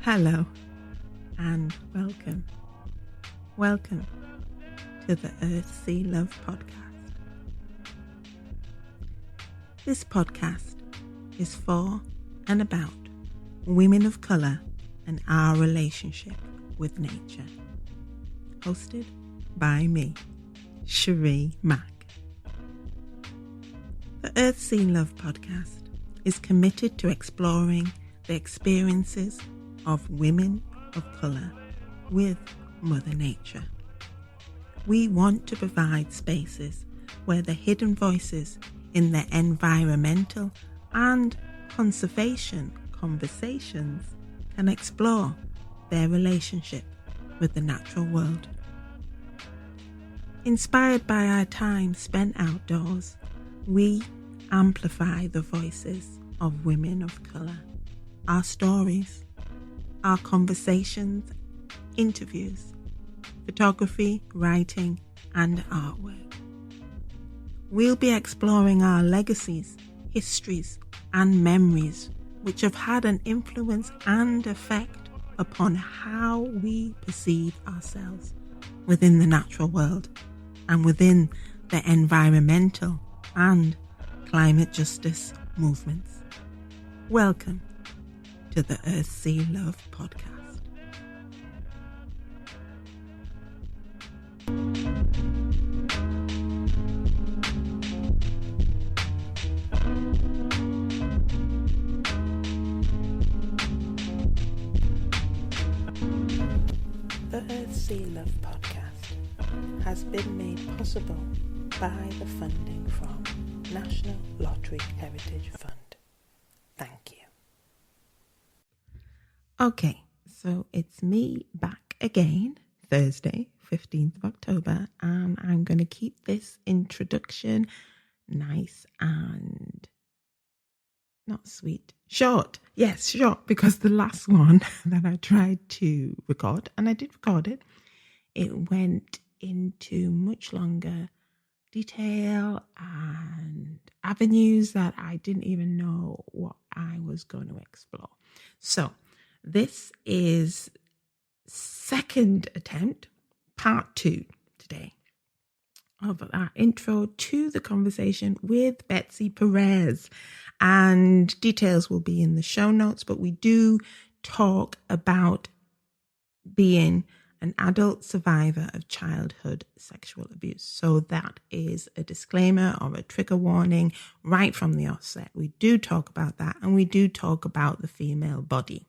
Hello and welcome. Welcome to the Earth, Sea, Love podcast. This podcast is for and about women of colour and our relationship with nature. Hosted by me, Cherie Mack. The Earth, Sea, Love podcast is committed to exploring the experiences of women of colour with Mother Nature. We want to provide spaces where the hidden voices in the environmental and conservation conversations can explore their relationship with the natural world. Inspired by our time spent outdoors, we amplify the voices of women of colour, our stories, our conversations, interviews, photography, writing, and artwork. We'll be exploring our legacies, histories, and memories which have had an influence and effect upon how we perceive ourselves within the natural world and within the environmental and climate justice movements. Welcome to the Earth, Sea, Love podcast. The Earth, Sea, Love podcast has been made possible by the funding from National Lottery Heritage Fund. Thank you. Okay, so it's me back again, Thursday, 15th of October, and I'm going to keep this introduction nice and not sweet. Short. Yes, short, because the last one that I tried to record, and I did record it, it went into much longer detail and avenues that I didn't even know what I was going to explore. So this is second attempt, part 2 today, of our intro to the conversation with Betsy Perez. And details will be in the show notes, but we do talk about being an adult survivor of childhood sexual abuse. So that is a disclaimer or a trigger warning right from the offset. We do talk about that, and we do talk about the female body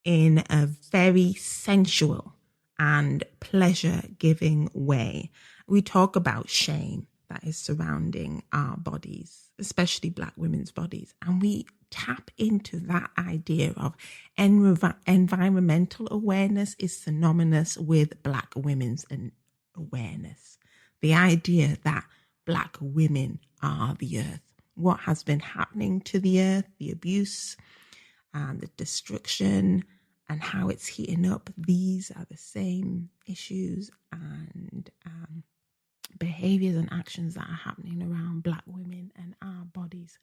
in a very sensual and pleasure-giving way. We talk about shame that is surrounding our bodies, especially Black women's bodies, and we tap into that idea of environmental awareness is synonymous with Black women's awareness. The idea that Black women are the earth. What has been happening to the earth, the abuse, the destruction, and how it's heating up. These are the same issues and behaviors and actions that are happening around Black women and our bodies.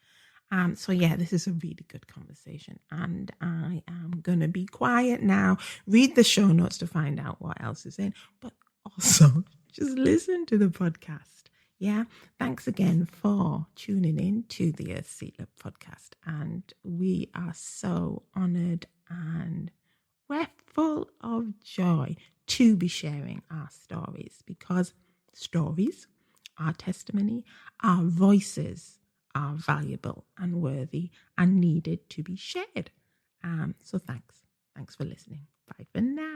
So yeah, this is a really good conversation, and I am going to be quiet now. Read the show notes to find out what else is in, but also just listen to the podcast. Yeah, thanks again for tuning in to the Earth, Sea, Love podcast, and we are so honoured and we're full of joy to be sharing our stories, because stories, our testimony, our voices are valuable and worthy and needed to be shared. So thanks. Thanks for listening. Bye for now.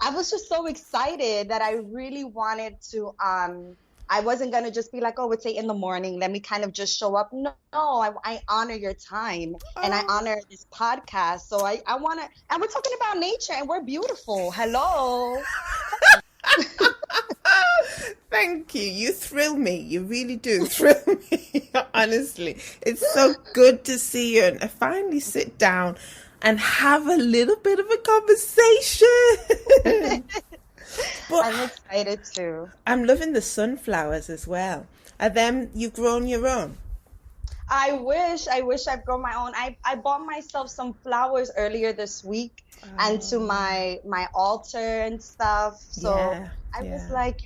I was just so excited that I really wanted to, I wasn't going to just be like, oh, it's 8 a.m. Let me kind of just show up. No, I honor your time and I honor this podcast. So I want to, and we're talking about nature and we're beautiful. Hello. Thank you. You thrill me. You really do thrill me. Honestly, it's so good to see you and finally sit down and have a little bit of a conversation. But I'm excited too. I'm loving the sunflowers as well. Are them you've grown your own? I wish I've grown my own. I bought myself some flowers earlier this week and to my altar and stuff. So I was like,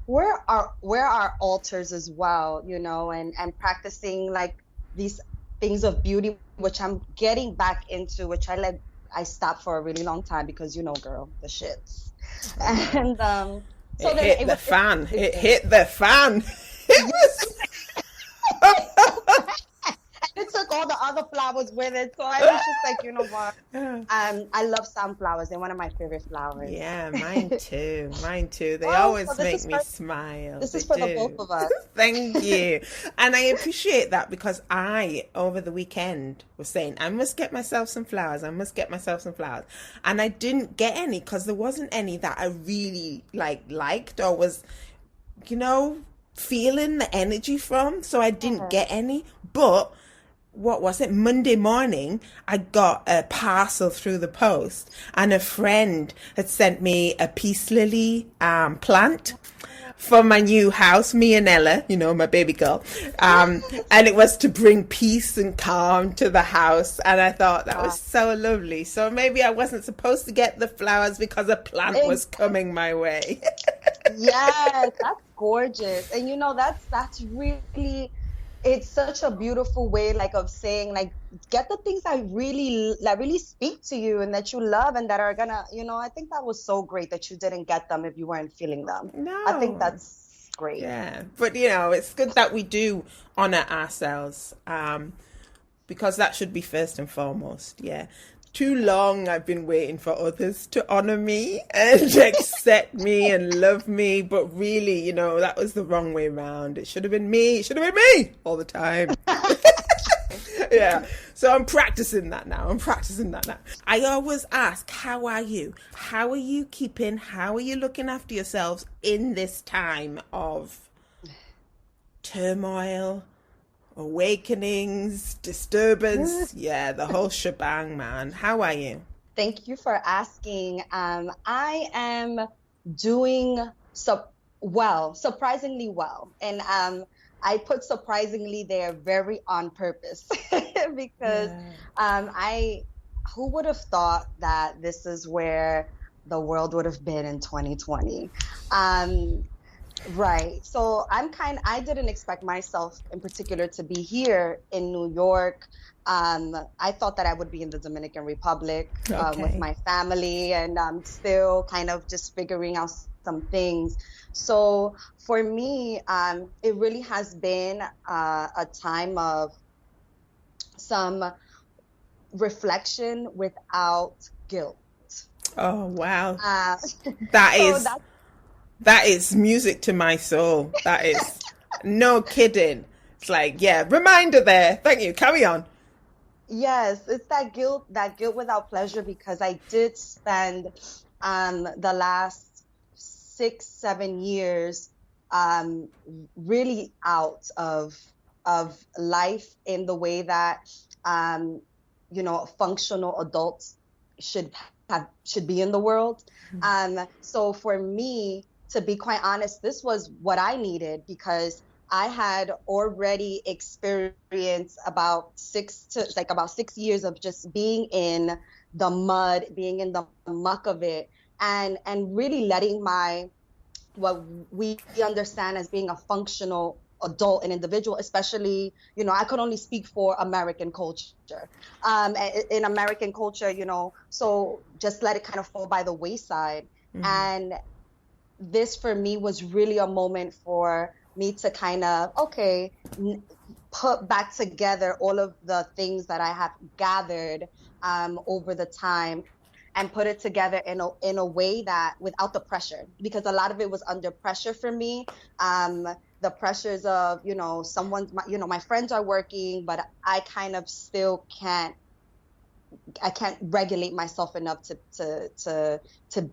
where are altars as well, and practicing like these things of beauty, which I'm getting back into, which I stopped for a really long time because girl, the shits. And so it then hit the fan. It hit the fan. It was it took all the other flowers with it, so I was just like, you know what? I love sunflowers. They're one of my favorite flowers. Yeah, mine too. They always make me smile. This is for the both of us. Thank you. And I appreciate that because I, over the weekend, was saying, I must get myself some flowers. And I didn't get any because there wasn't any that I really liked or was, feeling the energy from. So I didn't get any. But what was it? Monday morning, I got a parcel through the post and a friend had sent me a peace lily plant for my new house, me and Ella, my baby girl. And it was to bring peace and calm to the house. And I thought that was so lovely. So maybe I wasn't supposed to get the flowers because a plant was coming my way. Yes, that's gorgeous. And that's really, it's such a beautiful way of saying get the things that really speak to you and that you love and that are gonna, I think that was so great that you didn't get them if you weren't feeling them. No. I think that's great. Yeah. But it's good that we do honor ourselves, because that should be first and foremost. Yeah. Too long I've been waiting for others to honor me and accept me and love me. But really, that was the wrong way around. It should have been me. It should have been me all the time. Yeah. So I'm practicing that now. I always ask, how are you? How are you keeping? How are you looking after yourselves in this time of turmoil, awakenings, disturbance? Yeah, the whole shebang, man. How are you? Thank you for asking. I am doing surprisingly well. And I put surprisingly there very on purpose because who would have thought that this is where the world would have been in 2020? Right. So I didn't expect myself in particular to be here in New York. I thought that I would be in the Dominican Republic with my family, and I'm still kind of just figuring out some things. So for me, it really has been a time of some reflection without guilt. Oh, wow. That is music to my soul. That is no kidding. It's reminder there. Thank you. Carry on. Yes, it's that guilt without pleasure, because I did spend the last 6-7 years really out of life in the way that functional adults should be in the world. So for me, to be quite honest, this was what I needed, because I had already experienced about 6 years of just being in the mud, being in the muck of it, and really letting what we understand as being a functional adult and individual, especially, I could only speak for American culture. In American culture, so just let it kind of fall by the wayside. Mm-hmm. And this for me was really a moment for me to kind of, put back together all of the things that I have gathered over the time and put it together in a way that without the pressure, because a lot of it was under pressure for me. The pressures of, my friends are working, but I kind of still can't regulate myself enough to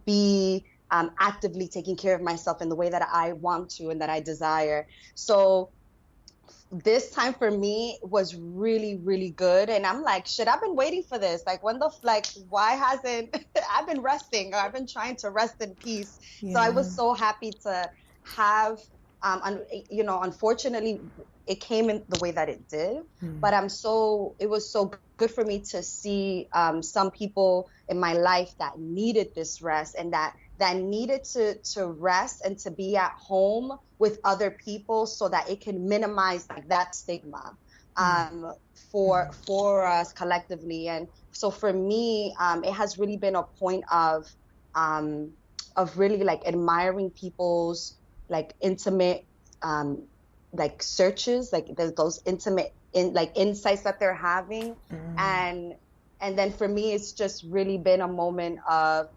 be actively taking care of myself in the way that I want to and that I desire. So this time for me was really, really good. And I'm like, shit, I've been waiting for this. Like, why hasn't, I've been resting, or I've been trying to rest in peace. Yeah. So I was so happy to have, unfortunately, it came in the way that it did. But it was so good for me to see some people in my life that needed this rest, and that needed to rest and to be at home with other people, so that it can minimize that stigma for us collectively. And so for me, it has really been a point of really like admiring people's like intimate like searches, like there's those intimate insights that they're having. And then for me, it's just really been a moment of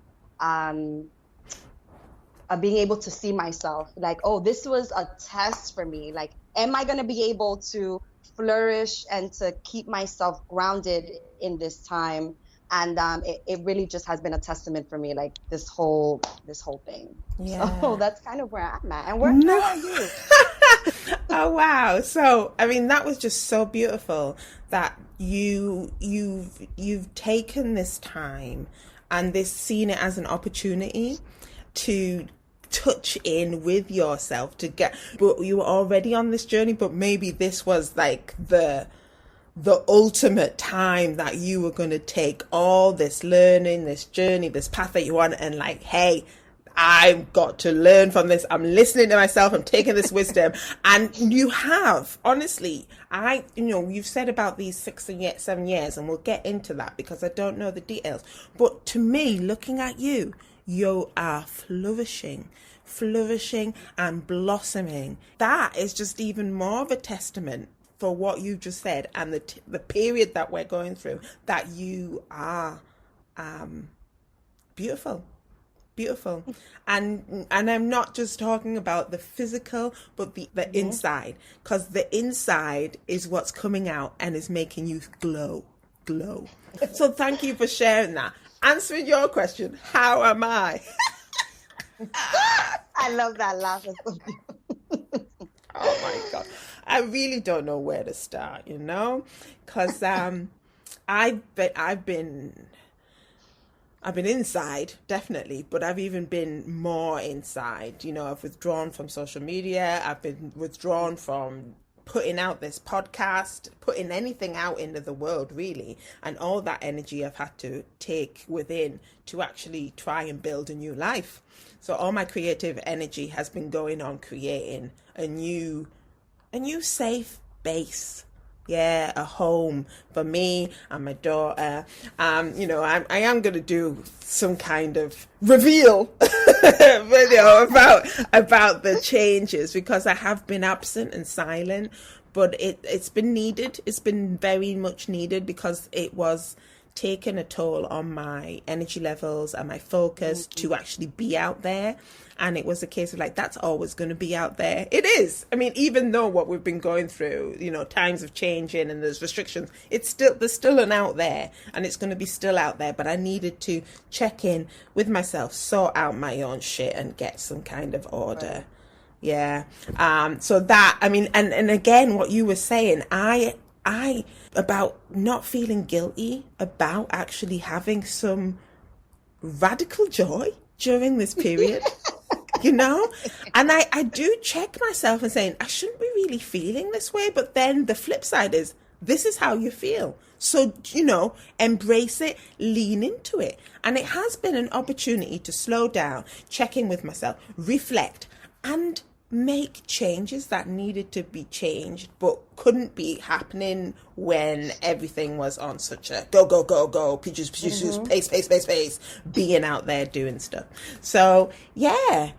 being able to see myself like, oh, this was a test for me. Like, am I going to be able to flourish and to keep myself grounded in this time? And it really just has been a testament for me, like this whole thing. Yeah. So that's kind of where I'm at. And how are you? Oh wow! So I mean, that was just so beautiful that you've taken this time and seen it as an opportunity to touch in with yourself, but you were already on this journey, but maybe this was like the ultimate time that you were going to take all this learning, this journey, this path that you want, and like, hey, I've got to learn from this. I'm listening to myself. I'm taking this wisdom. And you have, honestly, you've said about these 7 years, and we'll get into that because I don't know the details. But to me, looking at you, you are flourishing and blossoming. That is just even more of a testament for what you just said, and the period that we're going through, that you are beautiful. And I'm not just talking about the physical, but the inside, because the inside is what's coming out and is making you glow. So thank you for sharing that. Answering your question, how am I? I love that laugh. Oh my God. I really don't know where to start, because I've been inside, definitely, but I've even been more inside. I've withdrawn from social media. I've been withdrawn from putting out this podcast, putting anything out into the world, really. And all that energy I've had to take within to actually try and build a new life. So all my creative energy has been going on creating a new safe base. Yeah, a home for me and my daughter. I am going to do some kind of reveal video about the changes, because I have been absent and silent, but it's been needed. It's been very much needed, because it was taking a toll on my energy levels and my focus to actually be out there. And it was a case of like, that's always going to be out there. It is. I mean, even though what we've been going through, times of changing and there's restrictions, there's still an out there, and it's going to be still out there. But I needed to check in with myself, sort out my own shit, and get some kind of order. Right. Yeah. So that, I mean, and again, what you were saying, I about not feeling guilty about actually having some radical joy during this period. And I do check myself and saying, I shouldn't be really feeling this way. But then the flip side is, this is how you feel. So, embrace it, lean into it. And it has been an opportunity to slow down, check in with myself, reflect, and make changes that needed to be changed, but couldn't be happening when everything was on such a go, pace, being out there doing stuff. So, yeah.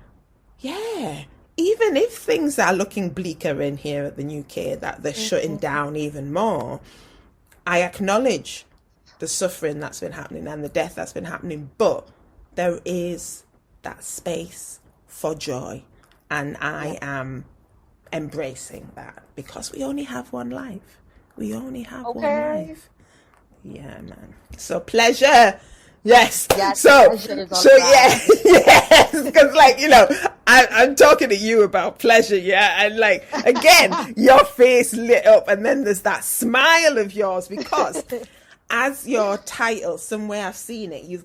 Even if things are looking bleaker in here at the UK, that they're shutting down even more, I acknowledge the suffering that's been happening and the death that's been happening, but there is that space for joy. And I am embracing that, because we only have one life. One life. Yeah, man. So pleasure. Yes. So yes. because like, you know, I'm talking to you about pleasure, yeah, and like, again, your face lit up, and then there's that smile of yours, because as your title, somewhere I've seen it, you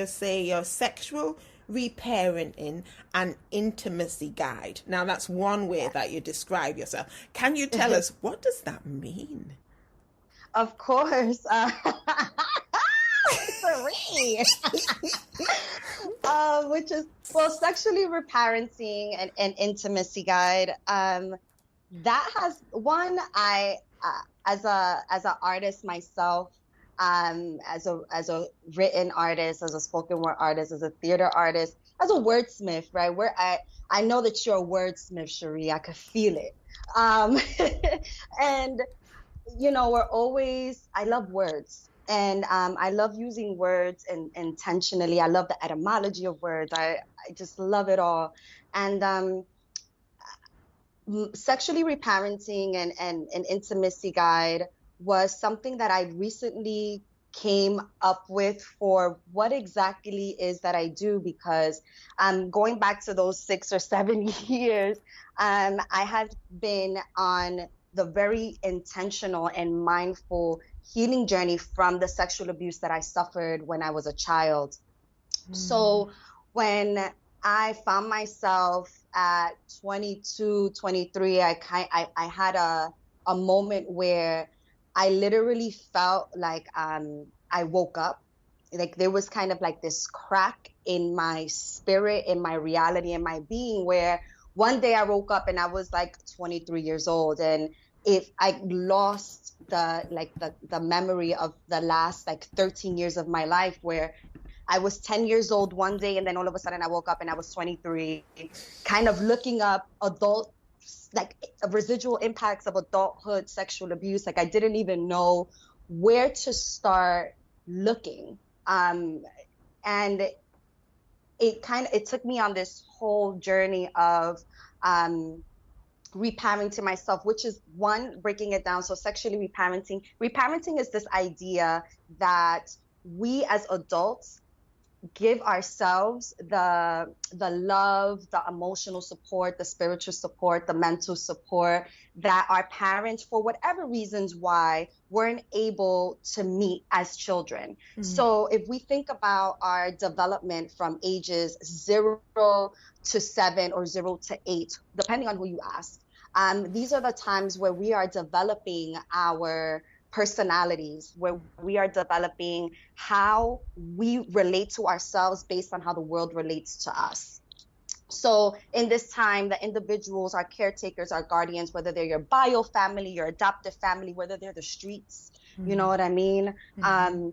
say your sexual reparenting and intimacy guide. Now that's one way that you describe yourself. Can you tell us, what does that mean? Of course. Three. Which is, well, sexually reparenting and intimacy guide. That has one, I as a artist myself, as a written artist, as a spoken word artist, as a theater artist, as a wordsmith, right? Where I know that you're a wordsmith, Cherie. I could feel it. And you know, I love words. And I love using words intentionally. I love the etymology of words. I just love it all. And sexually reparenting and intimacy guide was something that I recently came up with for what exactly is that I do, because going back to those 6 or 7 years, I have been on the very intentional and mindful healing journey from the sexual abuse that I suffered when I was a child. So when I found myself at 22, 23, I had a moment where I literally felt like I woke up. Like there was kind of like this crack in my spirit, in my reality, in my being, where one day I woke up and I was like 23 years old, and if I lost the memory of the last like 13 years of my life, where I was 10 years old one day, and then all of a sudden I woke up and I was 23, kind of looking up like residual impacts of adulthood sexual abuse. Like I didn't even know where to start looking. And it took me on this whole journey of reparenting myself, which is one, breaking it down. So sexually reparenting is this idea that we as adults give ourselves the love, the emotional support, the spiritual support, the mental support that our parents, for whatever reasons why, weren't able to meet as children. Mm-hmm. So if we think about our development from ages 0 to 7 or 0 to 8, depending on who you ask, these are the times where we are developing our personalities, where we are developing how we relate to ourselves based on how the world relates to us. So in this time, the individuals, our caretakers, our guardians, whether they're your bio family, your adoptive family, whether they're the streets, mm-hmm. you know what I mean? Mm-hmm.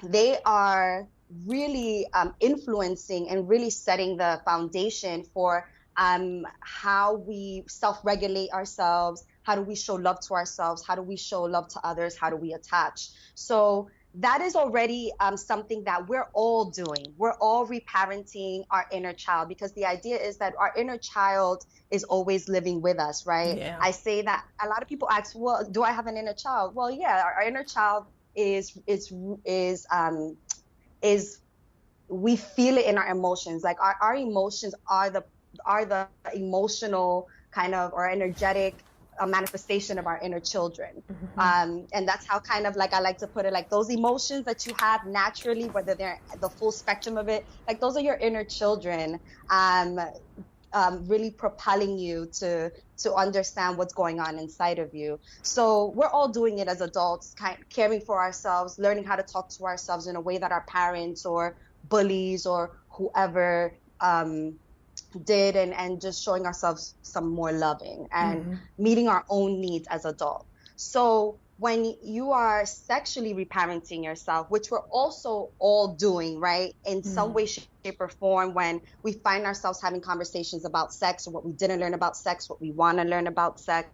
They are really influencing and really setting the foundation for how we self-regulate ourselves. How do we show love to ourselves? How do we show love to others? How do we attach? So that is already something that we're all doing. We're all reparenting our inner child, because the idea is that our inner child is always living with us, right? Yeah. I say that a lot of people ask, well, do I have an inner child? Well, yeah, our inner child is we feel it in our emotions. Like our emotions are the emotional kind of, or energetic a manifestation of our inner children. Mm-hmm. And that's how kind of like I like to put it, like those emotions that you have naturally, whether they're the full spectrum of it, like those are your inner children, really propelling you to understand what's going on inside of you. So we're all doing it as adults, caring for ourselves, learning how to talk to ourselves in a way that our parents or bullies or whoever did, and just showing ourselves some more loving and mm-hmm. meeting our own needs as adults. So when you are sexually reparenting yourself, which we're also all doing, right, in mm-hmm. some way, shape, or form, when we find ourselves having conversations about sex, or what we didn't learn about sex, what we want to learn about sex,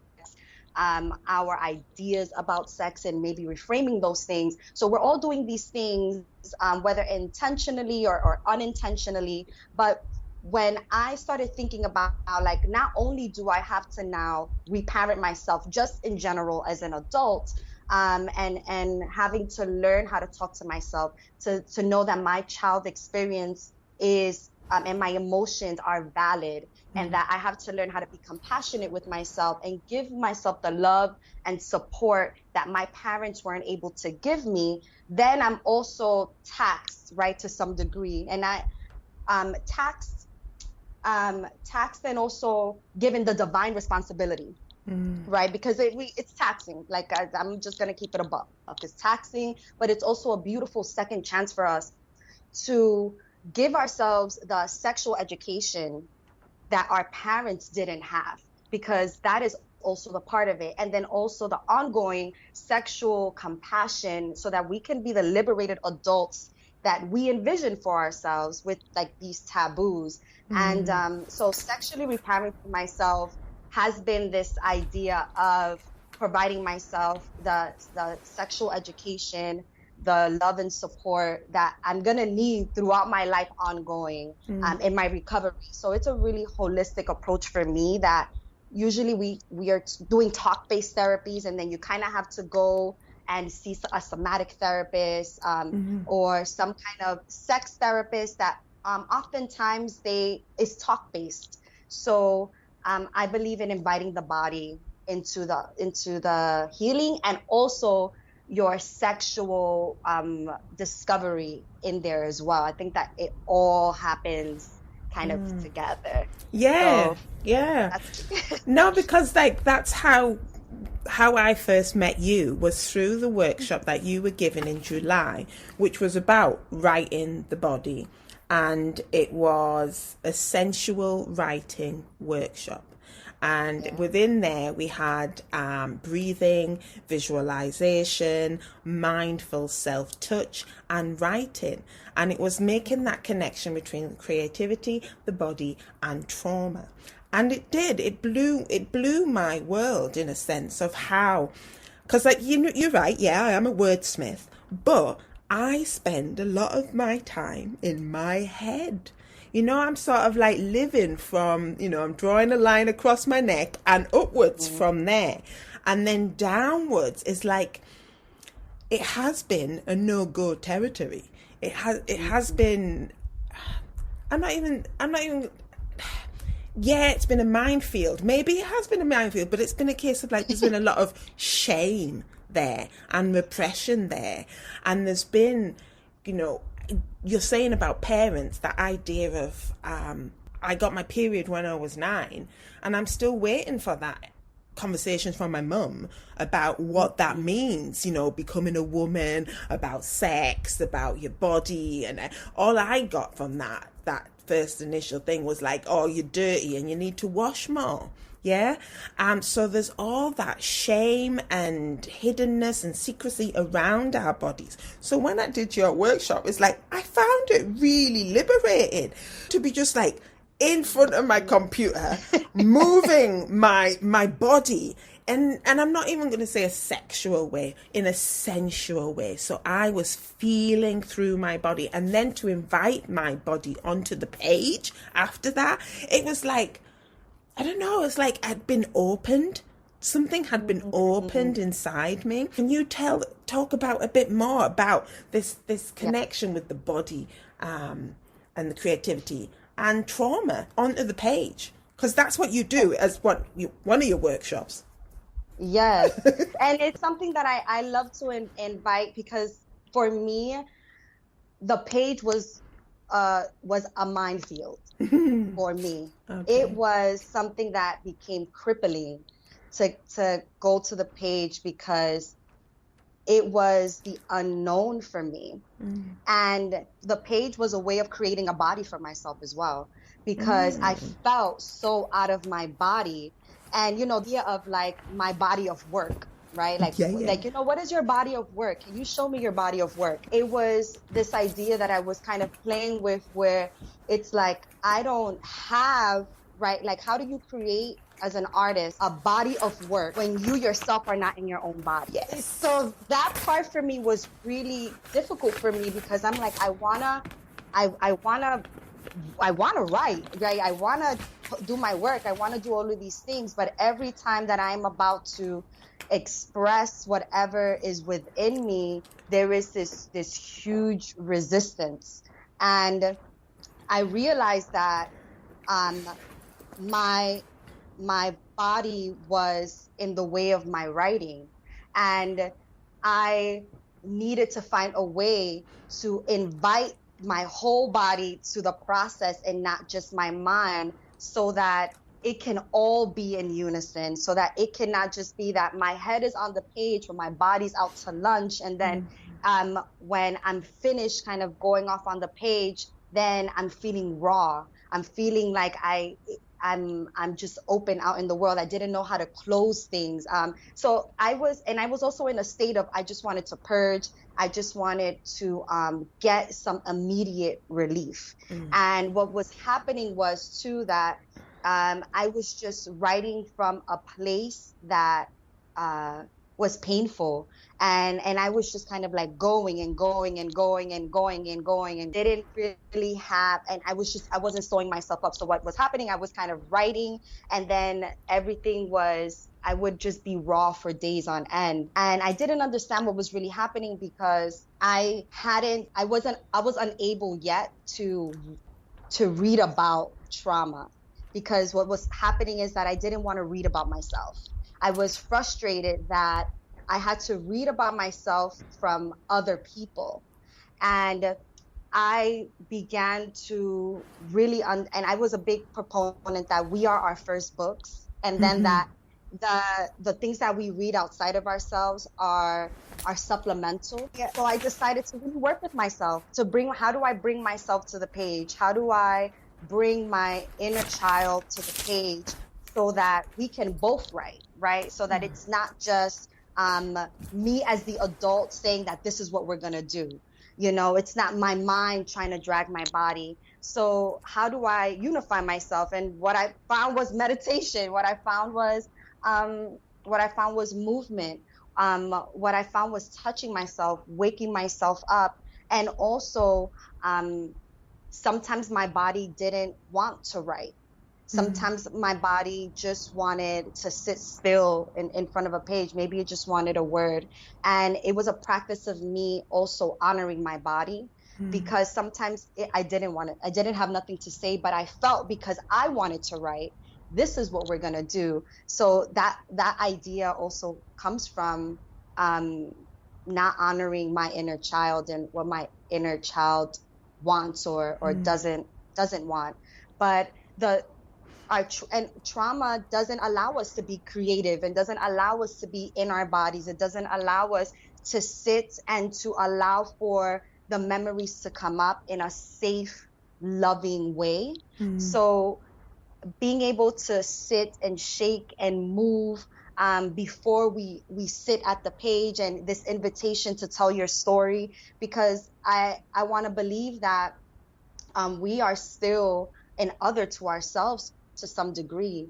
our ideas about sex, and maybe reframing those things. So we're all doing these things, whether intentionally or unintentionally. But when I started thinking about how, like, not only do I have to now reparent myself just in general as an adult, and having to learn how to talk to myself, to know that my child experience is and my emotions are valid, and that I have to learn how to be compassionate with myself and give myself the love and support that my parents weren't able to give me, then I'm also taxed, right, to some degree. And taxed and also given the divine responsibility, right? Because it's taxing. Like I'm just gonna keep it above. It's taxing, but it's also a beautiful second chance for us to give ourselves the sexual education that our parents didn't have, because that is also the part of it. And then also the ongoing sexual compassion, so that we can be the liberated adults that we envision for ourselves with like these taboos. And so sexually reparenting myself has been this idea of providing myself the sexual education, the love and support that I'm going to need throughout my life ongoing in my recovery. So it's a really holistic approach for me, that usually we are doing talk-based therapies, and then you kind of have to go and see a somatic therapist or some kind of sex therapist that oftentimes is talk-based. So I believe in inviting the body into the healing, and also your sexual discovery in there as well. I think that it all happens kind of together. Yeah, so, yeah. No, because like that's how I first met you, was through the workshop that you were given in July, which was about writing the body, and it was a sensual writing workshop. And within there, we had breathing, visualization, mindful self-touch, and writing. And it was making that connection between creativity, the body, and trauma. And it did. It blew my world in a sense of how, because like you're right. Yeah, I am a wordsmith, but I spend a lot of my time in my head. I'm sort of like living from, I'm drawing a line across my neck and upwards from there. And then downwards is like, it has been a no-go territory. It has been, I'm not even, yeah, it's been a minefield. Maybe it has been a minefield, but it's been a case of like, there's been a lot of shame there and repression there. And there's been, you're saying about parents, that idea of I got my period when I was 9, and I'm still waiting for that conversation from my mum about what that means, becoming a woman, about sex, about your body. And all I got from that first initial thing was like, oh, you're dirty and you need to wash more. Yeah. So there's all that shame and hiddenness and secrecy around our bodies. So when I did your workshop, it's like, I found it really liberating to be just like in front of my computer, moving my body. And I'm not even going to say a sexual way, in a sensual way. So I was feeling through my body, and then to invite my body onto the page after that, it was like, I don't know, it's like I'd been opened. Something had been opened inside me. Can you talk about a bit more about this connection with the body and the creativity and trauma onto the page? Because that's what you do as one of your workshops. Yes. And it's something that I love to invite, because for me, the page was a minefield for me. Okay. It was something that became crippling to go to the page, because it was the unknown for me. And the page was a way of creating a body for myself as well, because I felt so out of my body. And, the idea of like my body of work, right? Like, like, what is your body of work? Can you show me your body of work? It was this idea that I was kind of playing with, where it's like, I don't have, right? Like, how do you create as an artist a body of work when you yourself are not in your own body? Yes. So that part for me was really difficult for me, because I'm like, I wanna write, right? I want to do my work. I want to do all of these things. But every time that I'm about to express whatever is within me, there is this huge resistance. And I realized that um, my my body was in the way of my writing, and I needed to find a way to invite my whole body to the process and not just my mind, so that it can all be in unison, so that it cannot just be that my head is on the page but my body's out to lunch, and then when I'm finished kind of going off on the page, then I'm feeling raw. I'm feeling like I'm just open out in the world. I didn't know how to close things. So I was also in a state of, I just wanted to purge. I just wanted to get some immediate relief. And what was happening was too that I was just writing from a place that was painful. And I was just kind of like going and going and going and going and going, and didn't really have, and I wasn't sewing myself up. So what was happening, I was kind of writing, and then I would just be raw for days on end. And I didn't understand what was really happening, because I was unable yet to read about trauma, because what was happening is that I didn't want to read about myself. I was frustrated that I had to read about myself from other people. And I began to really, and I was a big proponent that we are our first books, and then that the things that we read outside of ourselves are supplemental. So I decided to really work with myself how do I bring myself to the page? How do I bring my inner child to the page, so that we can both write, right? So that it's not just me as the adult saying that this is what we're going to do. It's not my mind trying to drag my body. So how do I unify myself? And what I found was meditation. What I found was movement. What I found was touching myself, waking myself up. And also, sometimes my body didn't want to write. Sometimes my body just wanted to sit still in front of a page. Maybe it just wanted a word. And it was a practice of me also honoring my body, because sometimes I didn't have nothing to say, but I felt, because I wanted to write, this is what we're going to do. So that idea also comes from not honoring my inner child and what my inner child wants or doesn't want. But trauma doesn't allow us to be creative, and doesn't allow us to be in our bodies. It doesn't allow us to sit and to allow for the memories to come up in a safe, loving way. So being able to sit and shake and move before we sit at the page, and this invitation to tell your story, because I want to believe that we are still an other to ourselves to some degree,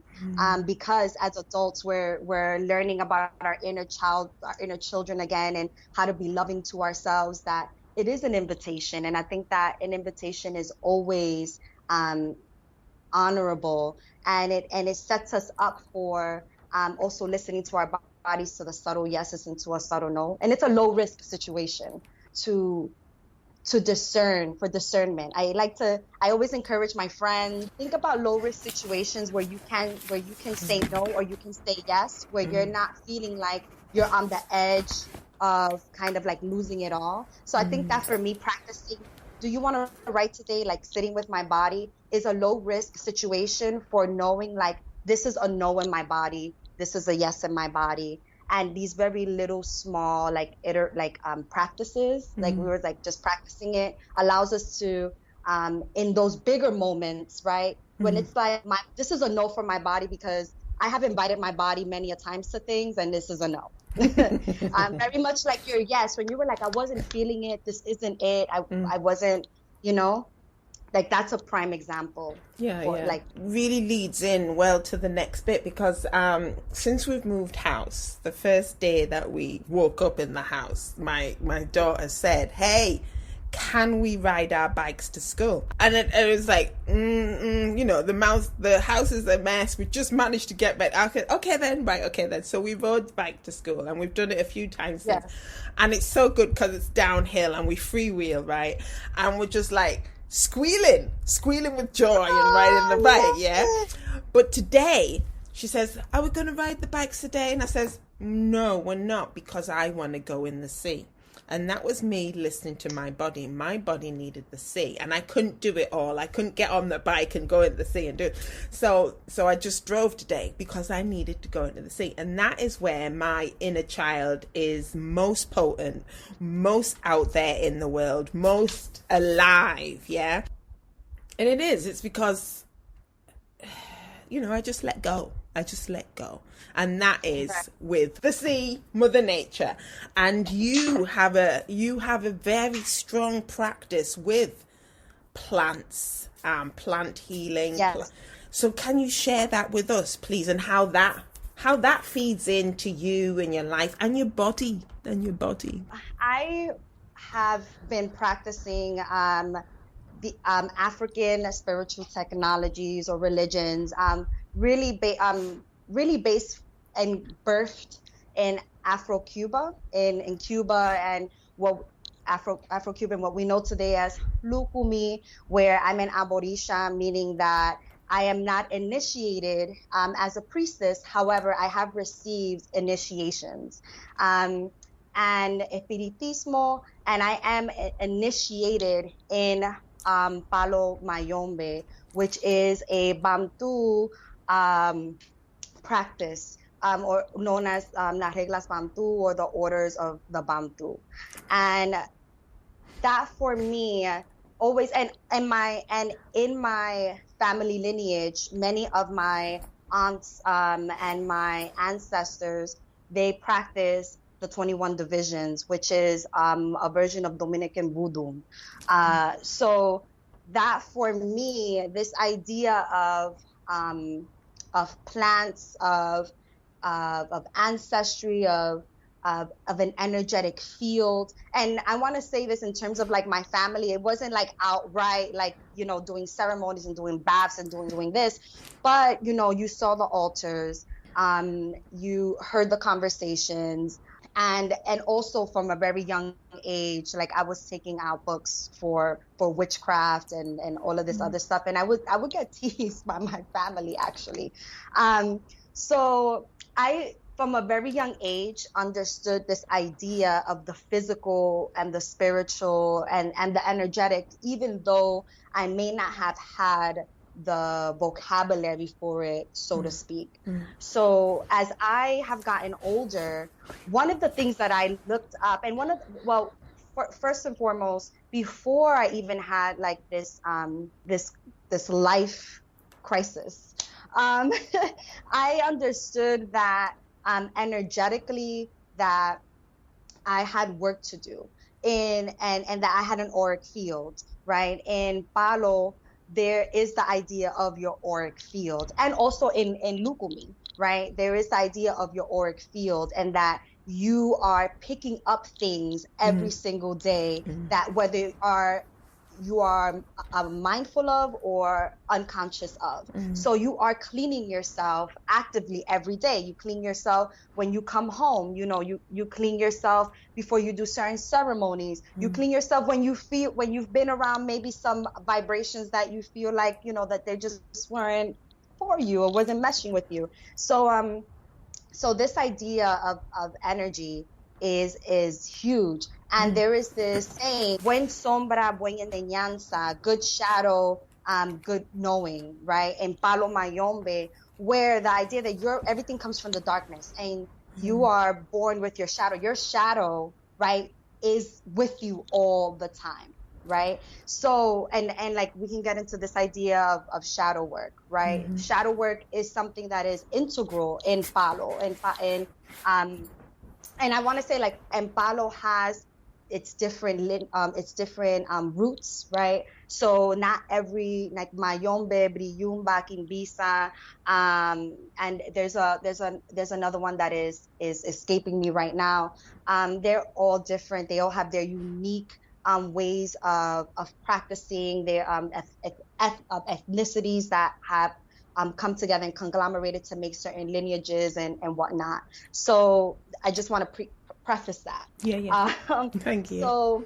because as adults we're learning about our inner children again, and how to be loving to ourselves. That it is an invitation, and I think that an invitation is always honorable, and it sets us up for also listening to our bodies, to the subtle yeses and to a subtle no. And it's a low risk situation to discern, for discernment. I always encourage my friends, think about low risk situations where you can say no or you can say yes, where you're not feeling like you're on the edge of kind of like losing it all. So I think that for me, practicing, do you want to write today? Like sitting with my body is a low risk situation for knowing like, this is a no in my body, this is a yes in my body. And these very little small practices, like we were like just practicing it, allows us to in those bigger moments, right? When it's like this is a no for my body, because I have invited my body many a times to things, and this is a no. Very much like your yes, when you were like, I wasn't feeling it, this isn't it, I wasn't, like that's a prime example. Like really leads in well to the next bit, because since we've moved house, the first day that we woke up in the house, my daughter said, "Hey, can we ride our bikes to school?" And it was like, the house is a mess. We just managed to get back. Okay then. So we rode bike to school, and we've done it a few times since. And it's so good because it's downhill and we freewheel, right? And we're just like squealing with joy and riding the bike, yeah? But today, she says, are we going to ride the bikes today? And I says, no, we're not, because I want to go in the sea. And that was me listening to my body. My body needed the sea, and I couldn't do it all. I couldn't get on the bike and go in the sea and do it. So I just drove today because I needed to go into the sea. And that is where my inner child is most potent, most out there in the world, most alive, yeah? And it's because, I just let go. And that is with the sea, Mother Nature. And you have a very strong practice with plants, plant healing. Yes. So can you share that with us, please, and how that feeds into you and your life and your body I have been practicing the African spiritual technologies or religions, really based and birthed in Afro-Cuba, in Cuba, and what Afro-Cuban, what we know today as Lukumi, where I'm an Aborisha, meaning that I am not initiated as a priestess. However, I have received initiations and Espiritismo, and I am initiated in Palo Mayombe, which is a Bantu practice, or known as Las Reglas Bantu, or the orders of the Bantu. And that for me always, and in my family lineage, many of my aunts and my ancestors, they practice the 21 divisions, which is a version of Dominican Voodoo. So that for me, this idea of plants, of ancestry, of an energetic field. And I want to say this in terms of like my family. It wasn't like outright like, doing ceremonies and doing baths and doing this, but you saw the altars, you heard the conversations, and also from a very young age, like I was taking out books for witchcraft and all of this other stuff, and I would get teased by my family actually. So I, from a very young age, understood this idea of the physical and the spiritual and the energetic, even though I may not have had the vocabulary for it, so to speak. So as I have gotten older, one of the things that I looked up, and first and foremost, before I even had like this life crisis, I understood that energetically that I had work to do and that I had an auric field, right? In Palo, there is the idea of your auric field, and also in Lukumi, right? There is the idea of your auric field, and that you are picking up things every single day that whether you are mindful of or unconscious of. So you are cleaning yourself actively every day. You clean yourself when you come home. You clean yourself before you do certain ceremonies. You clean yourself when you've been around maybe some vibrations that you feel like, that they just weren't for you or wasn't meshing with you. So so this idea of energy is huge. And there is this saying, buen sombra, buena enseñanza, good shadow, good knowing, right? In Palo Mayombe, where the idea that everything comes from the darkness, and you are born with your shadow. Your shadow, right, is with you all the time, right? So, and like we can get into this idea of shadow work, right? Shadow work is something that is integral in Palo, and I want to say like, and Palo has its different roots, right? So not every, like Mayombe, Briyumba, Kimbisa, and there's another one that is escaping me right now. They're all different. They all have their unique ways of practicing, their ethnicities that have come together and conglomerated to make certain lineages and whatnot. So I just want to preface that. Yeah. Thank you. So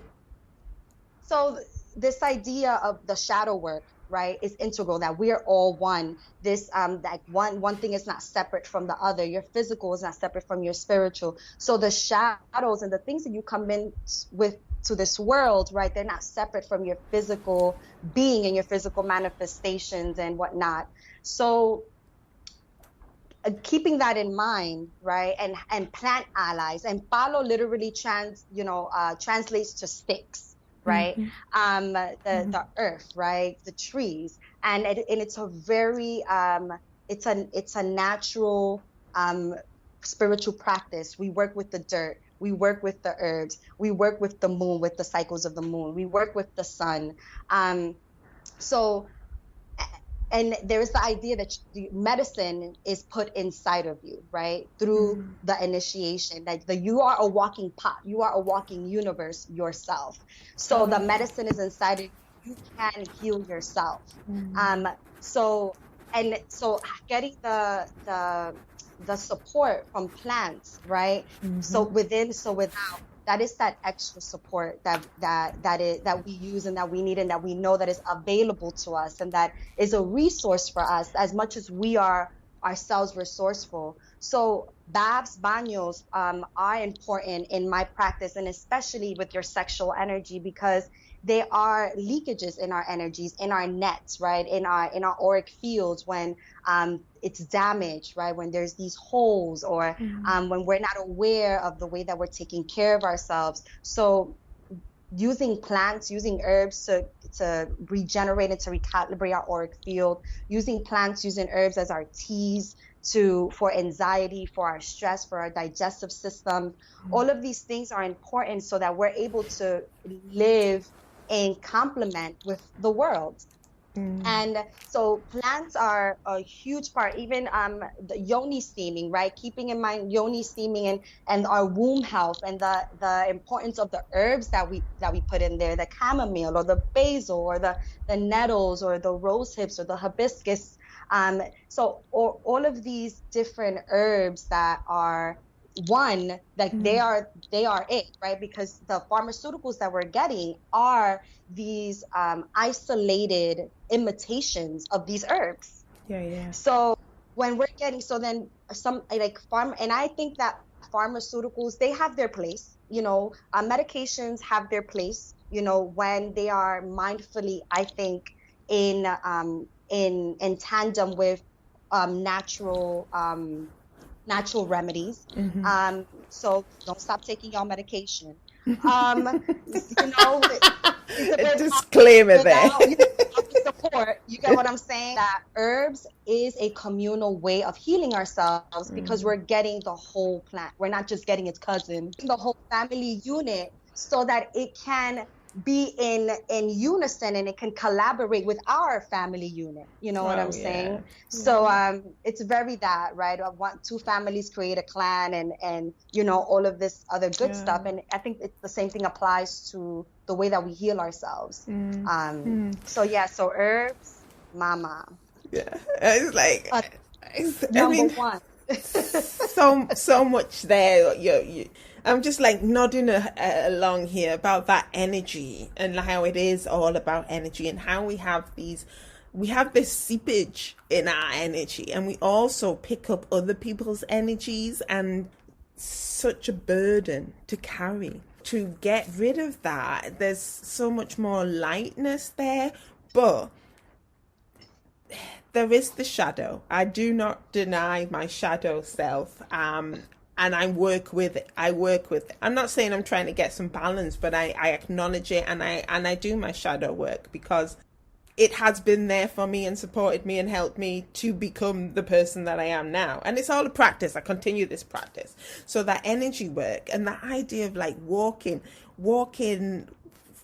this idea of the shadow work, right, is integral, that we're all one. This that one thing is not separate from the other. Your physical is not separate from your spiritual. So the shadows and the things that you come in with to this world, right, they're not separate from your physical being and your physical manifestations and whatnot. So keeping that in mind, right, and plant allies, and palo literally translates to sticks, right? Mm-hmm. The earth, right, the trees, and it's a very it's a natural spiritual practice. We work with the dirt, we work with the herbs, we work with the moon, with the cycles of the moon, we work with the sun. And there's the idea that the medicine is put inside of you, right? Through the initiation, that you are a walking pot, you are a walking universe yourself. So the medicine is inside of you. You can heal yourself. So getting the support from plants, right? So within, so without. That is that extra support that we use and that we need and that we know that is available to us and that is a resource for us as much as we are ourselves resourceful. So baths, baños are important in my practice, and especially with your sexual energy, because they are leakages in our energies, in our nets, right, in our auric fields when it's damaged, right, when there's these holes, or when we're not aware of the way that we're taking care of ourselves. So using plants, using herbs to regenerate and to recalibrate our auric field, using plants, using herbs as our teas for anxiety, for our stress, for our digestive system, all of these things are important so that we're able to live in complement with the world. And so plants are a huge part, even the yoni steaming, right? Keeping in mind yoni steaming and our womb health, and the importance of the herbs that we put in there, the chamomile or the basil or the nettles or the rose hips or the hibiscus. So all of these different herbs that are one, like they are it, right? Because the pharmaceuticals that we're getting are these isolated imitations of these herbs. So when we're getting, so then some like and I think that pharmaceuticals, they have their place, medications have their place, when they are mindfully, I think, in tandem with natural remedies. So don't stop taking your medication. Disclaimer there. Support, you get what I'm saying? That herbs is a communal way of healing ourselves because we're getting the whole plant. We're not just getting its cousin, the whole family unit, so that it can be in unison and it can collaborate with our family unit. You know what I'm saying? So it's very that, right? I want two families create a clan and all of this other good stuff. And I think the same thing applies to the way that we heal ourselves. So herbs, mama. Yeah, it's like number one. so much there. I'm just like nodding along here about that energy and how it is all about energy, and how we have this seepage in our energy, and we also pick up other people's energies, and such a burden to carry. To get rid of that, there's so much more lightness there, but there is the shadow. I do not deny my shadow self. And I work with it. I'm not saying I'm trying to get some balance, but I acknowledge it, and I do my shadow work because it has been there for me and supported me and helped me to become the person that I am now. And it's all a practice. I continue this practice. So that energy work and that idea of like walking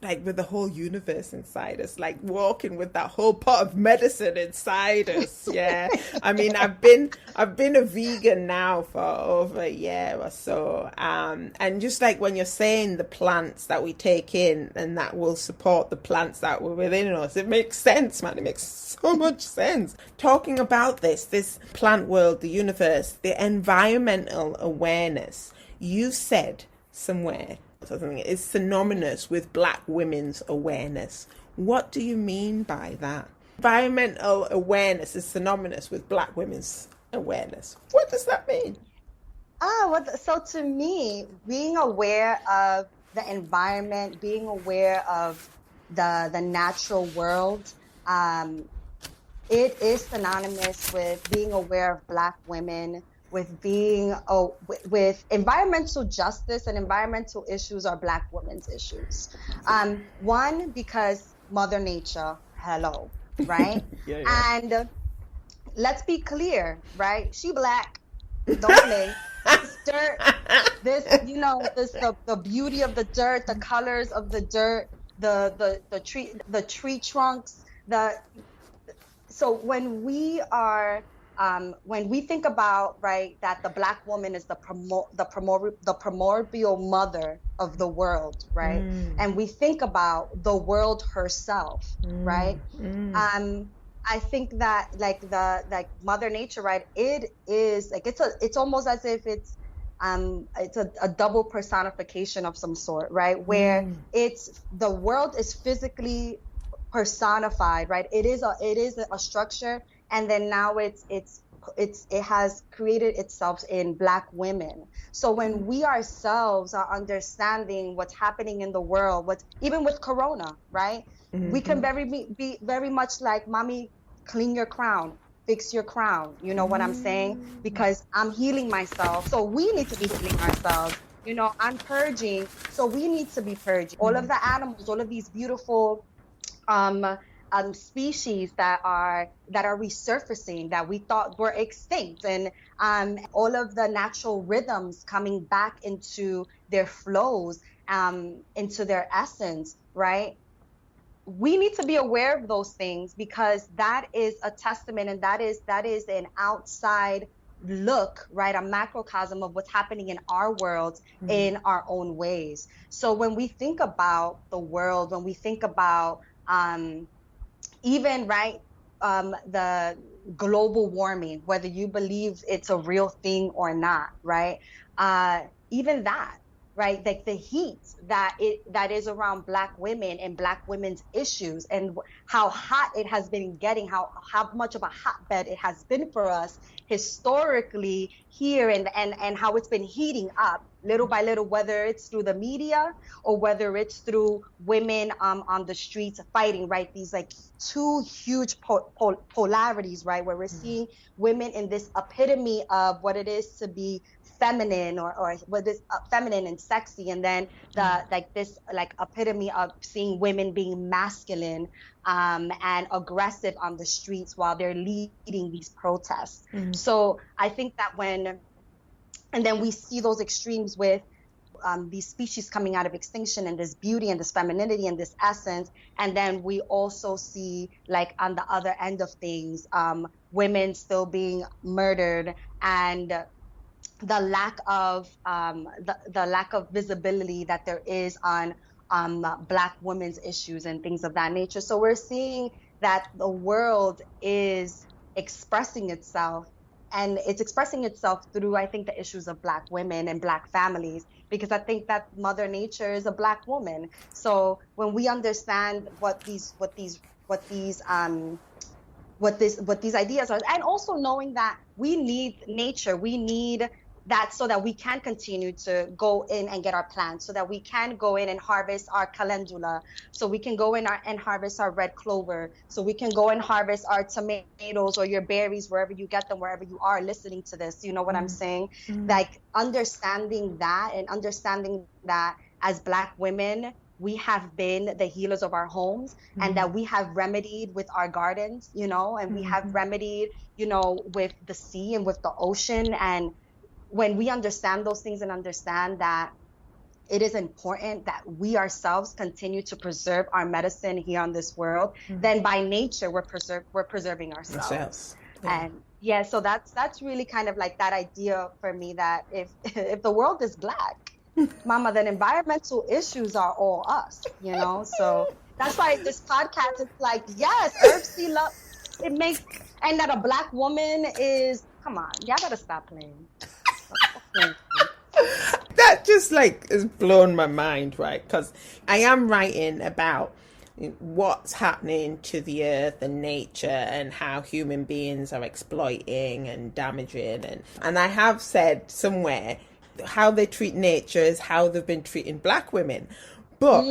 like with the whole universe inside us, like walking with that whole pot of medicine inside us. Yeah. I mean, I've been a vegan now for over a year or so. And just like when you're saying the plants that we take in and that will support the plants that were within us, it makes sense, man. It makes so much sense. Talking about this plant world, the universe, the environmental awareness, you said somewhere, something is synonymous with Black women's awareness. What do you mean by that? Environmental awareness is synonymous with Black women's awareness. What does that mean? So to me, being aware of the environment, being aware of the natural world, it is synonymous with being aware of Black women, with being with environmental justice, and environmental issues are Black women's issues. One, because Mother Nature, hello, right? Yeah. And let's be clear, right? She Black, don't play. This dirt, the beauty of the dirt, the colors of the dirt, the tree trunks, so when we think about, right, that the Black woman is the primordial mother of the world, right, and we think about the world herself, right, I think that like Mother Nature, right, it is like it's almost as if it's a double personification of some sort, right, where it's the world is physically personified, right? It is a structure, and then now it has created itself in Black women. So when we ourselves are understanding what's happening in the world, even with Corona, right? We can be very much like, mommy, clean your crown, fix your crown. You know what I'm saying? Because I'm healing myself, so we need to be healing ourselves. I'm purging, so we need to be purging. All of the animals, all of these beautiful species that are resurfacing that we thought were extinct, and all of the natural rhythms coming back into their flows, into their essence, right? We need to be aware of those things, because that is a testament, and that is an outside look, right, a macrocosm of what's happening in our world in our own ways. So when we think about the world, when we think about even, right, the global warming, whether you believe it's a real thing or not, right, even that, right, like the heat that is around Black women and Black women's issues, and how hot it has been getting, how much of a hotbed it has been for us historically here, and how it's been heating up little by little, whether it's through the media or whether it's through women on the streets fighting, right? These like two huge polarities, right, where we're seeing women in this epitome of what it is to be feminine, or what is feminine and sexy, and then this epitome of seeing women being masculine and aggressive on the streets while they're leading these protests. So I think that and then we see those extremes with these species coming out of extinction, and this beauty and this femininity and this essence, and then we also see, like, on the other end of things, women still being murdered, and the lack of visibility that there is on Black women's issues and things of that nature. So we're seeing that the world is expressing itself, and it's expressing itself through, I think, the issues of Black women and Black families, because I think that Mother Nature is a Black woman. So when we understand what these ideas are, and also knowing that we need nature, we need that so that we can continue to go in and get our plants, so that we can go in and harvest our calendula, so we can go in and harvest our red clover, so we can go and harvest our tomatoes or your berries, wherever you get them, wherever you are listening to this. You know what I'm saying? Like, understanding that, and understanding that as Black women, we have been the healers of our homes, and that we have remedied with our gardens, and we have remedied, with the sea and with the ocean. And when we understand those things and understand that it is important that we ourselves continue to preserve our medicine here on this world, then by nature we're preserving ourselves. Yeah. And so that's really kind of like that idea for me, that if the world is Black, mama, then environmental issues are all us, So that's why this podcast is like, yes, Earthsea love, it makes, and that a Black woman is, come on, y'all gotta stop playing. That just like has blown my mind, right? Because I am writing about what's happening to the earth and nature and how human beings are exploiting and damaging. And I have said somewhere how they treat nature is how they've been treating black women. But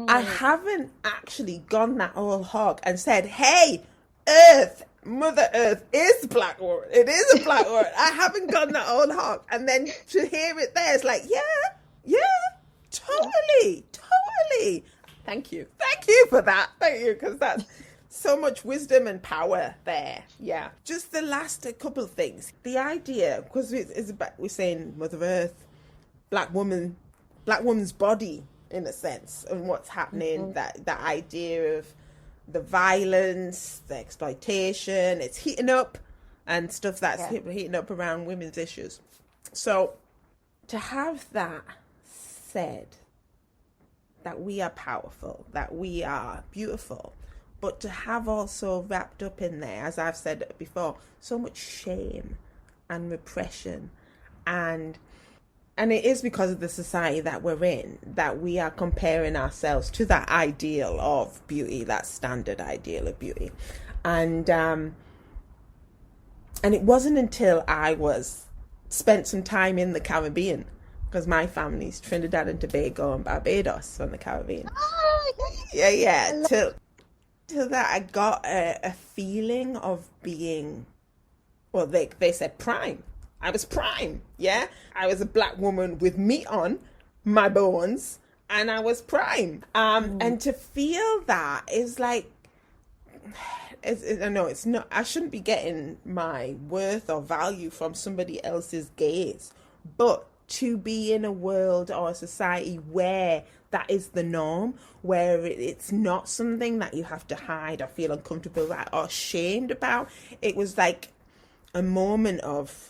I haven't actually gone that whole hog and said, hey, Earth, Mother Earth is black woman. It is a black woman. I haven't gone that whole hog. And then to hear it there, it's like, yeah, totally. Thank you for that. Thank you, because that's so much wisdom and power there. Yeah. Just the last couple of things. The idea, because it's about, we're saying Mother Earth, black woman's body, in a sense, and what's happening, that idea of the violence, the exploitation, it's heating up, and stuff that's heating up around women's issues. So to have that said, that we are powerful, that we are beautiful, but to have also wrapped up in there, as I've said before, so much shame and repression, and it is because of the society that we're in that we are comparing ourselves to that ideal of beauty, that standard ideal of beauty. And it wasn't until I spent some time in the Caribbean, because my family's Trinidad and Tobago and Barbados on the Caribbean. Till that I got a feeling of being, well, they said prime. I was prime, yeah? I was a black woman with meat on my bones, and I was prime. And to feel that is like, I know it's not, I shouldn't be getting my worth or value from somebody else's gaze, but to be in a world or a society where that is the norm, where it's not something that you have to hide or feel uncomfortable at or ashamed about. It was like a moment of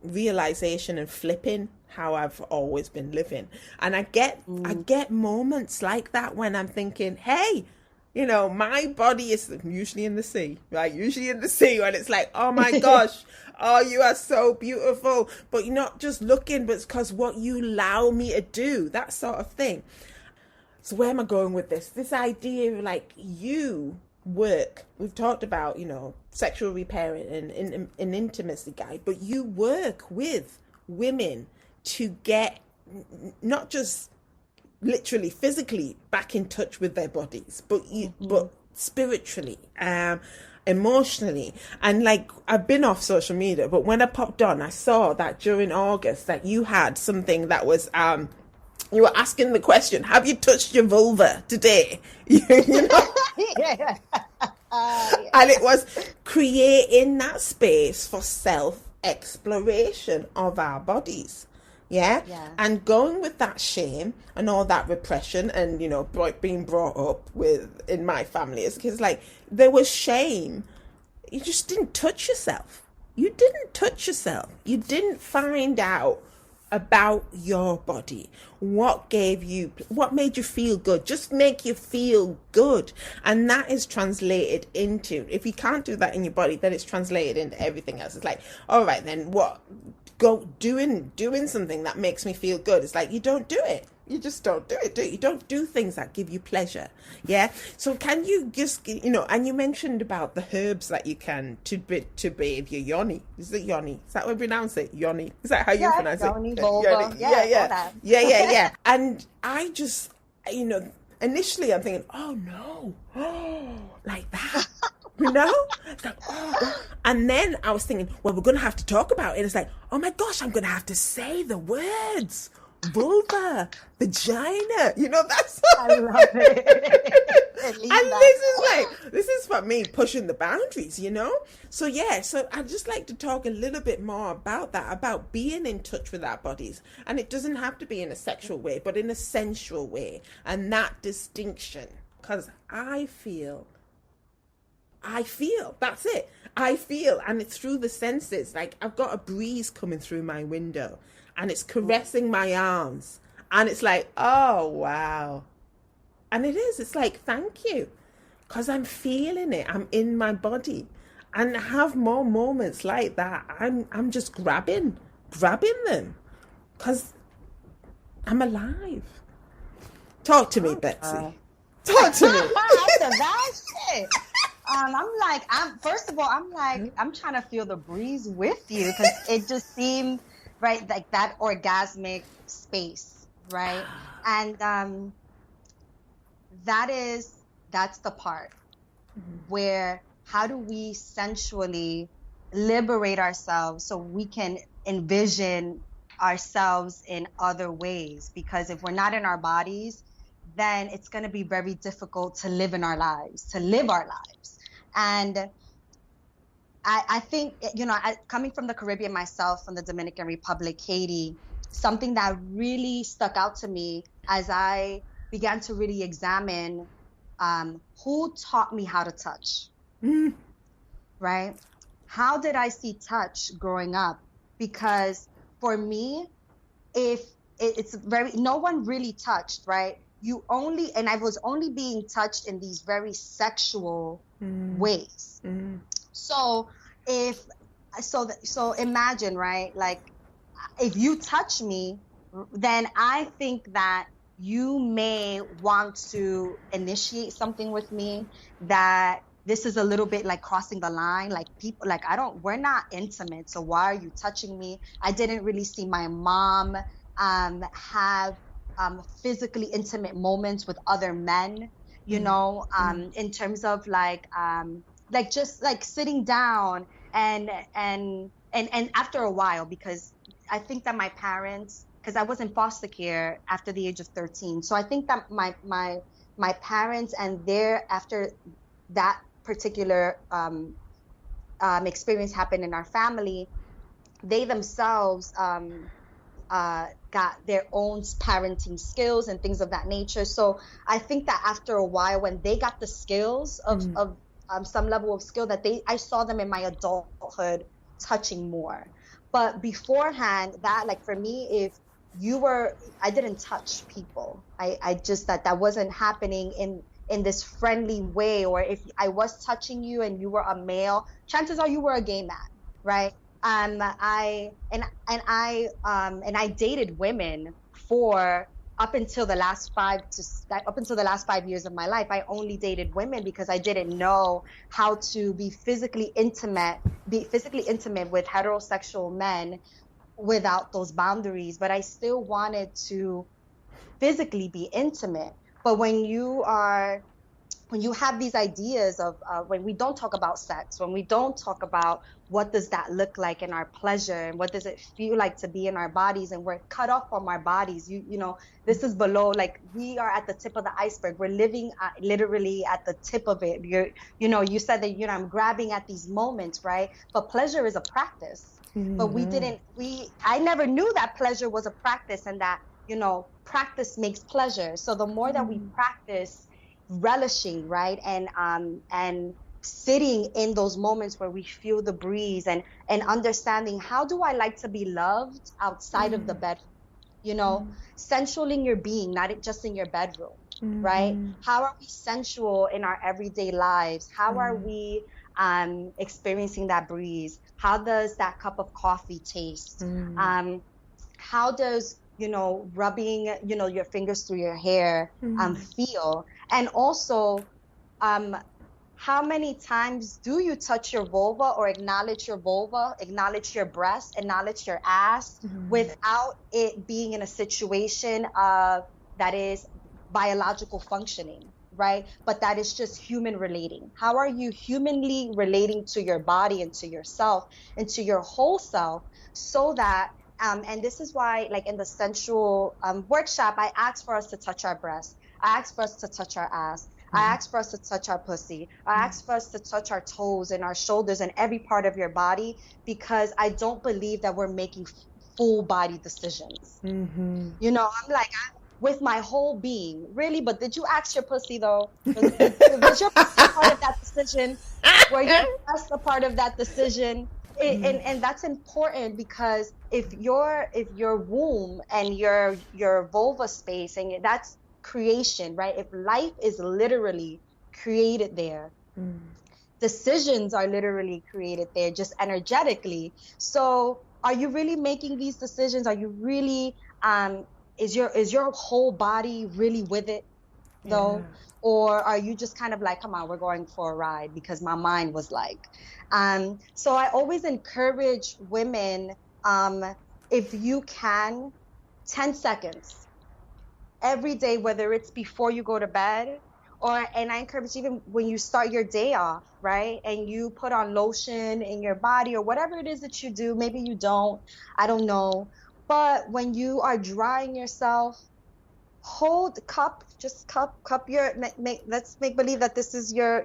realization and flipping how I've always been living. And I get moments like that when I'm thinking, hey, you know, my body is usually in the sea, right? Usually in the sea, when it's like, oh my gosh, oh, you are so beautiful. But you're not just looking, but it's because what you allow me to do, that sort of thing. So where am I going with this? This idea of like you work, we've talked about, you know, sexual reparenting and an intimacy guide, but you work with women to get not just literally physically back in touch with their bodies, but but spiritually, emotionally. And like, I've been off social media, but when I popped on, I saw that during August that you had something that was you were asking the question, have you touched your vulva today? You know? And it was creating that space for self-exploration of our bodies. Yeah? And going with that shame and all that repression and, you know, being brought up with in my family as kids, like, there was shame. You just didn't touch yourself. You didn't touch yourself. You didn't find out about your body. What made you feel good? Just make you feel good. And that is translated into, if you can't do that in your body, then it's translated into everything else. It's like, all right, then what? Go doing something that makes me feel good. It's like, you don't do it. You just don't do it, do you? You don't do things that give you pleasure. Yeah. So can you just, you know, and you mentioned about the herbs that you can to bathe your yoni. Is it yoni? Is that how we pronounce it? Yoni. Is that how you pronounce yoni, it? Vulva. Yoni. Yeah. And I just, you know, initially I'm thinking, oh no, like that. You know? Like, and then I was thinking, well, we're going to have to talk about it. It's like, oh my gosh, I'm going to have to say the words. Vulva, vagina, you know, that's I love it. And this is for me pushing the boundaries, you know. So so I'd just like to talk a little bit more about that, about being in touch with our bodies. And it doesn't have to be in a sexual way, but in a sensual way, and that distinction. Because I feel, that's it. I feel, and it's through the senses. Like, I've got a breeze coming through my window and it's caressing my arms, and it's like, oh wow. And it's like, thank you, because I'm feeling it. I'm in my body. And have more moments like that. I'm just grabbing them, because I'm alive. Talk to me, Betsy. Talk to me. After that shit. First of all, I'm trying to feel the breeze with you because it just seemed right, like that orgasmic space, right? And that's the part where how do we sensually liberate ourselves so we can envision ourselves in other ways? Because if we're not in our bodies, then it's going to be very difficult to live our lives. And I think, coming from the Caribbean myself, from the Dominican Republic, Haiti, something that really stuck out to me as I began to really examine who taught me how to touch, right? How did I see touch growing up? Because for me, no one really touched, right? And I was only being touched in these very sexual ways. So imagine, right? Like, if you touch me, then I think that you may want to initiate something with me, that this is a little bit like crossing the line. Like, people, like, we're not intimate, so why are you touching me? I didn't really see my mom have physically intimate moments with other men, in terms of like just like sitting down and after a while, because I think that my parents, because I was in foster care after the age of 13, so I think that my parents and after that particular experience happened in our family, they themselves got their own parenting skills and things of that nature. So I think that after a while, when they got the skills of some level of skill, that I saw them in my adulthood touching more. But beforehand, that, like, for me, I didn't touch people. I just, that wasn't happening in this friendly way. Or if I was touching you and you were a male, chances are you were a gay man, right? I dated women for up until the last 5 years of my life. I only dated women because I didn't know how to be physically intimate with heterosexual men without those boundaries. But I still wanted to physically be intimate. But when you have these ideas of when we don't talk about sex, when we don't talk about what does that look like in our pleasure, and what does it feel like to be in our bodies, and we're cut off from our bodies, this is below, like, we are at the tip of the iceberg. We're living literally at the tip of it. You said that, I'm grabbing at these moments, right? But pleasure is a practice. But I never knew that pleasure was a practice, and that, practice makes pleasure. So the more that we practice relishing, right, and sitting in those moments where we feel the breeze, and understanding, how do I like to be loved outside of the bedroom, sensual in your being, not just in your bedroom, right? How are we sensual in our everyday lives? How are we experiencing that breeze? How does that cup of coffee taste? How does rubbing your fingers through your hair feel? And also, how many times do you touch your vulva, or acknowledge your vulva, acknowledge your breast, acknowledge your ass, without it being in a situation that is biological functioning, right? But that is just human relating. How are you humanly relating to your body and to yourself and to your whole self, so that and this is why, like, in the sensual workshop, I asked for us to touch our breasts. I asked for us to touch our ass. I asked for us to touch our pussy. I asked for us to touch our toes and our shoulders and every part of your body, because I don't believe that we're making full body decisions. I'm like, with my whole being, really? But did you ask your pussy, though? Was your pussy part of that decision? Were your breasts a part of that decision? And that's important, because if your womb and your vulva space, and that's creation, right? If life is literally created there, decisions are literally created there, just energetically. So are you really making these decisions? Are you really is your whole body really with it, though? Or are you just kind of like, come on, we're going for a ride, because my mind was like. So I always encourage women, if you can, 10 seconds every day, whether it's before you go to bed, and I encourage even when you start your day off, right? And you put on lotion in your body or whatever it is that you do. Maybe you don't, I don't know. But when you are drying yourself, cup your, let's make believe that this is your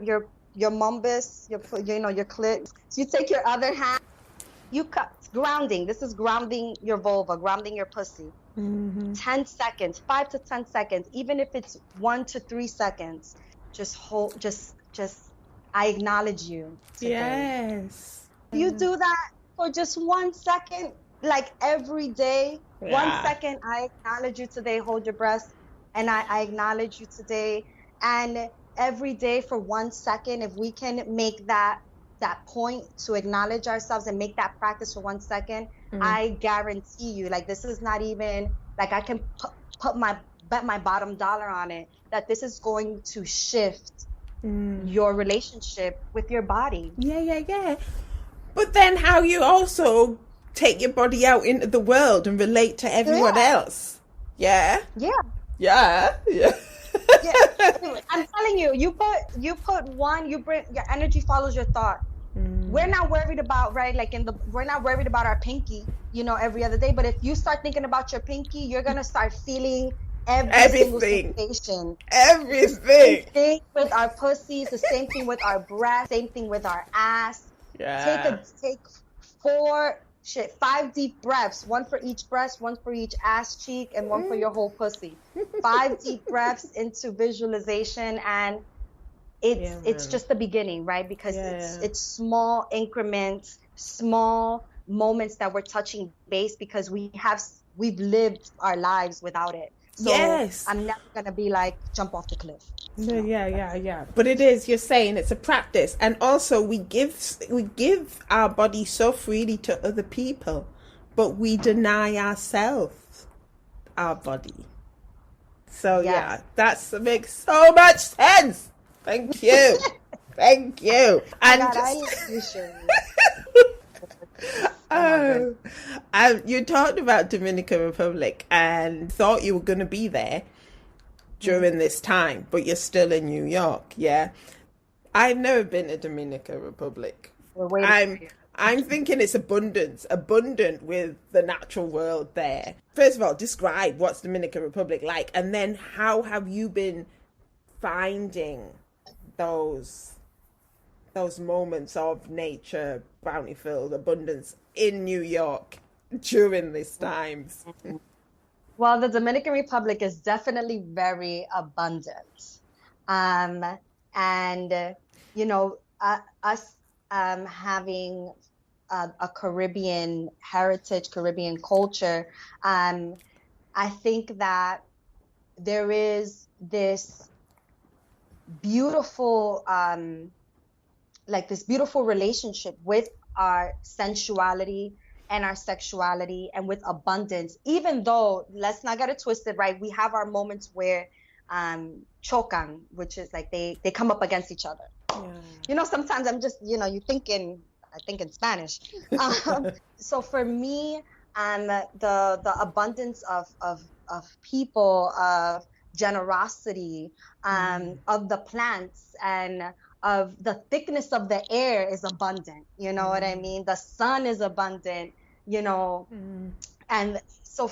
mumbus, your clit. So you take your other hand, you cup, grounding. This is grounding your vulva, grounding your pussy. 10 seconds, 5 to 10 seconds, even if it's 1 to 3 seconds, just hold, just I acknowledge you today. Yes. You do that for just 1 second, like every day. 1 second, I acknowledge you today, hold your breath, and I acknowledge you today. And every day for 1 second, if we can make that point to acknowledge ourselves and make that practice for 1 second, I guarantee you, like, this is not even, like, I can bet my bottom dollar on it, that this is going to shift your relationship with your body. Yeah. But then how you also take your body out into the world and relate to everyone else. Yeah. I'm telling you, you put one, you bring, your energy follows your thought. We're not worried about, right, like we're not worried about our pinky, every other day. But if you start thinking about your pinky, you're gonna start feeling every single sensation. Everything. Same thing with our pussies, the same thing with our breast, same thing with our ass. Take 5 deep breaths, 1 for each breast, 1 for each ass cheek, and 1 for your whole pussy. 5 deep breaths into visualization, and it's just the beginning, right? Because it's small increments, small moments that we're touching base, because we've lived our lives without it. So I'm never gonna be like, jump off the cliff. Yeah. But it is, you're saying it's a practice, and also we give our body so freely to other people, but we deny ourselves our body. So that makes so much sense. Thank you. Thank you. And you talked about Dominican Republic and thought you were going to be there during this time, but you're still in New York. Yeah. I've never been to Dominican Republic. I'm thinking it's abundant with the natural world there. First of all, describe what's Dominican Republic like, and then how have you been finding those moments of nature, bounty-filled abundance in New York during these times? Well, the Dominican Republic is definitely very abundant. And, us having a Caribbean heritage, Caribbean culture, I think that there is this beautiful, this beautiful relationship with our sensuality and our sexuality and with abundance, even though, let's not get it twisted, right? We have our moments where chocan, which is like they come up against each other. Sometimes I'm just, I think in Spanish. So for me, the abundance of people, of generosity, of the plants, and of the thickness of the air is abundant. You know what I mean? The sun is abundant, and so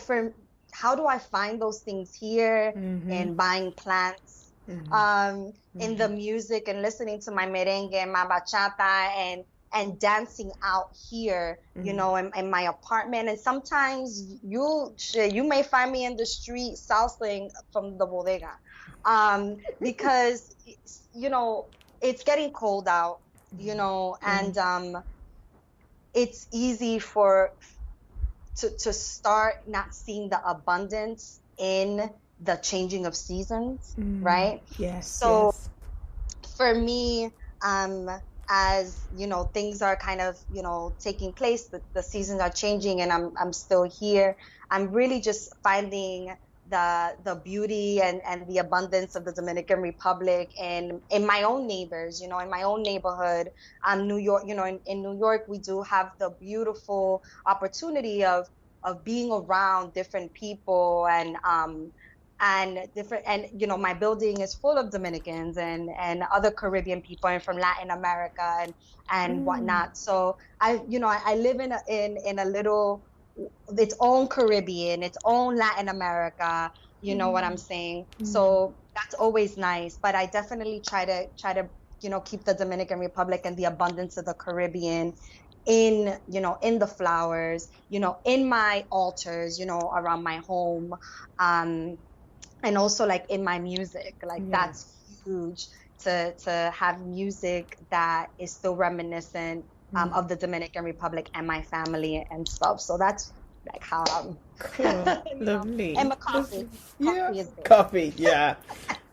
how do I find those things here? In buying plants, in the music, and listening to my merengue and my bachata, and dancing out here, in my apartment. And sometimes you may find me in the street salsaing from the bodega, because it's getting cold out, and it's easy to start not seeing the abundance in the changing of seasons, right? Yes. So for me, as things are kind of taking place, the seasons are changing, and I'm still here. I'm really just finding the beauty and the abundance of the Dominican Republic and in my own neighbors, in my own neighborhood. New York, in New York, we do have the beautiful opportunity of being around different people and my building is full of Dominicans and other Caribbean people and from Latin America and whatnot. So I live in a little, its own Caribbean, its own Latin America, you know what I'm saying? So that's always nice, but I definitely try to keep the Dominican Republic and the abundance of the Caribbean in the flowers, in my altars, around my home, and also like in my music. Like that's huge to have music that is still reminiscent of the Dominican Republic and my family and stuff. So that's like how I'm cool. Lovely. And my coffee. Coffee, yeah.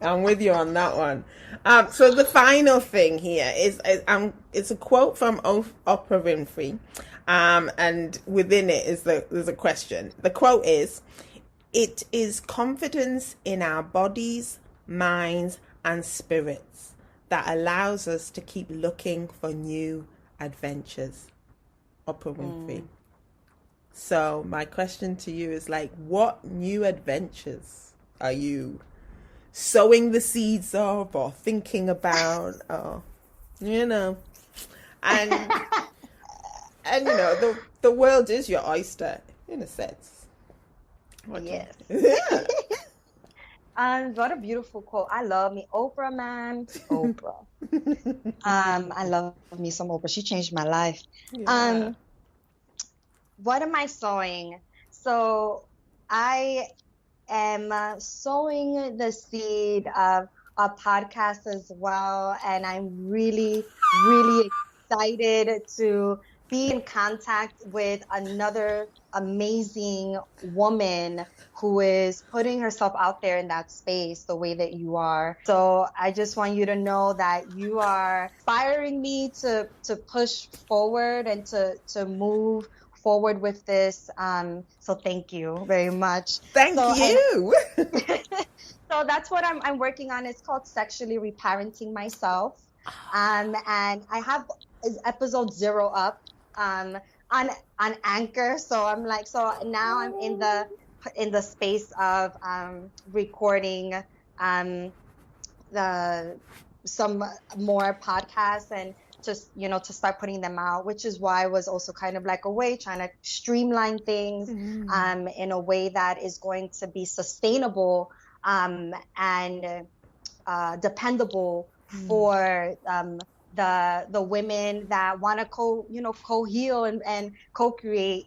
I'm with you on that one. So the final thing here is it's a quote from Oprah Winfrey, and within it there's a question. The quote is, "It is confidence in our bodies, minds, and spirits that allows us to keep looking for new adventures." Oprah Winfrey. So my question to you is like, what new adventures are you sowing the seeds of or thinking about, or and the world is your oyster in a sense. Yes. What a beautiful quote. I love me Oprah, man. Oprah. I love me some Oprah. She changed my life. Yeah. What am I sowing? So I am sowing the seed of a podcast as well, and I'm really, really excited to be in contact with another amazing woman who is putting herself out there in that space the way that you are. So I just want you to know that you are inspiring me to push forward and to move forward with this. So thank you very much. Thank you. So that's what I'm working on. It's called Sexually Reparenting Myself. And I have episode 0 up on Anchor. So I'm like, so now I'm in the space of recording some more podcasts and just to start putting them out, which is why I was also kind of like a way trying to streamline things in a way that is going to be sustainable and dependable for the women that want to co-heal and co-create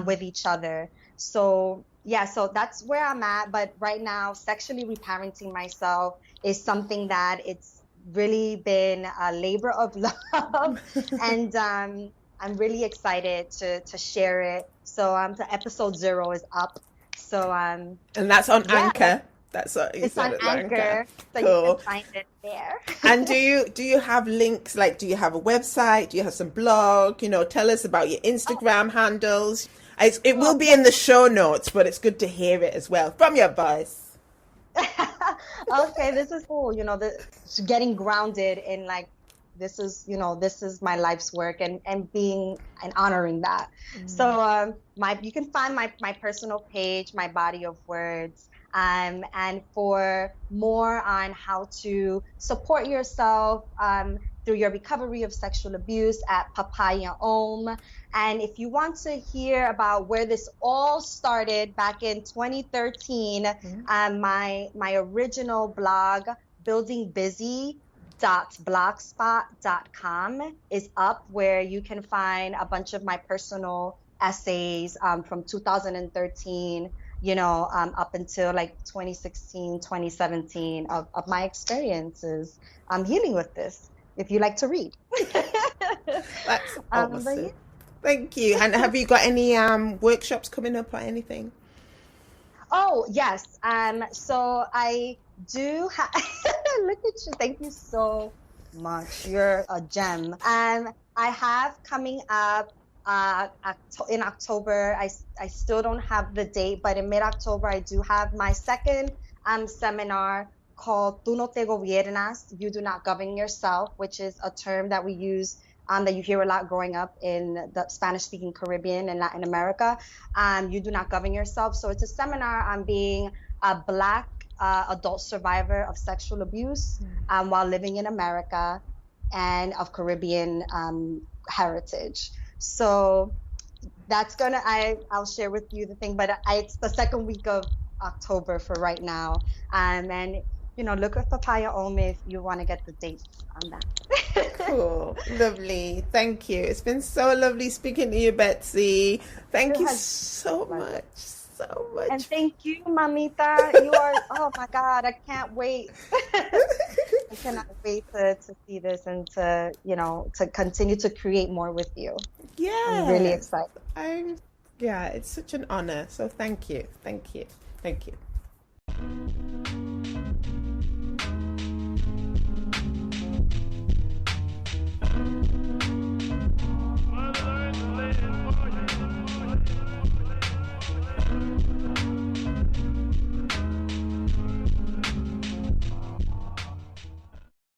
with each other. So so that's where I'm at. But right now, sexually reparenting myself is something that it's really been a labor of love, and I'm really excited to share it. So the episode 0 is up. So and that's on Anchor. It's on Anchor. So cool. You can find it there. And do you have links? Like, do you have a website? Do you have some blog? Tell us about your Instagram handles. It will be in the show notes, but it's good to hear it as well from your voice. Okay, this is cool. Getting grounded in like, this is my life's work and being and honoring that. So you can find my personal page, my body of words, and for more on how to support yourself through your recovery of sexual abuse at Papaya Om. And if you want to hear about where this all started back in 2013, my original blog, buildingbusy.blogspot.com, is up, where you can find a bunch of my personal essays from 2013, up until like 2016, 2017 of my experiences healing with this, if you like to read. That's awesome. Thank you. And have you got any workshops coming up or anything? Oh, yes. So I do have, look at you. Thank you so much. You're a gem. I have coming up in October. I still don't have the date, but in mid-October, I do have my second seminar called Tú no te gobiernas, You Do Not Govern Yourself, which is a term that we use that you hear a lot growing up in the Spanish-speaking Caribbean and Latin America. You do not govern yourself. So it's a seminar on being a Black adult survivor of sexual abuse while living in America and of Caribbean heritage. So that's I'll share with you the thing, but it's the second week of October for right now. And look at Papaya Ome if you want to get the dates on that. Cool. Lovely. Thank you. It's been so lovely speaking to you, Betsy. Thank you so much. So much. And thank you, Mamita. You are, oh my God, I can't wait. I cannot wait to see this and to continue to create more with you. Yeah. I'm really excited. Yeah, it's such an honor. So thank you. Thank you. Thank you.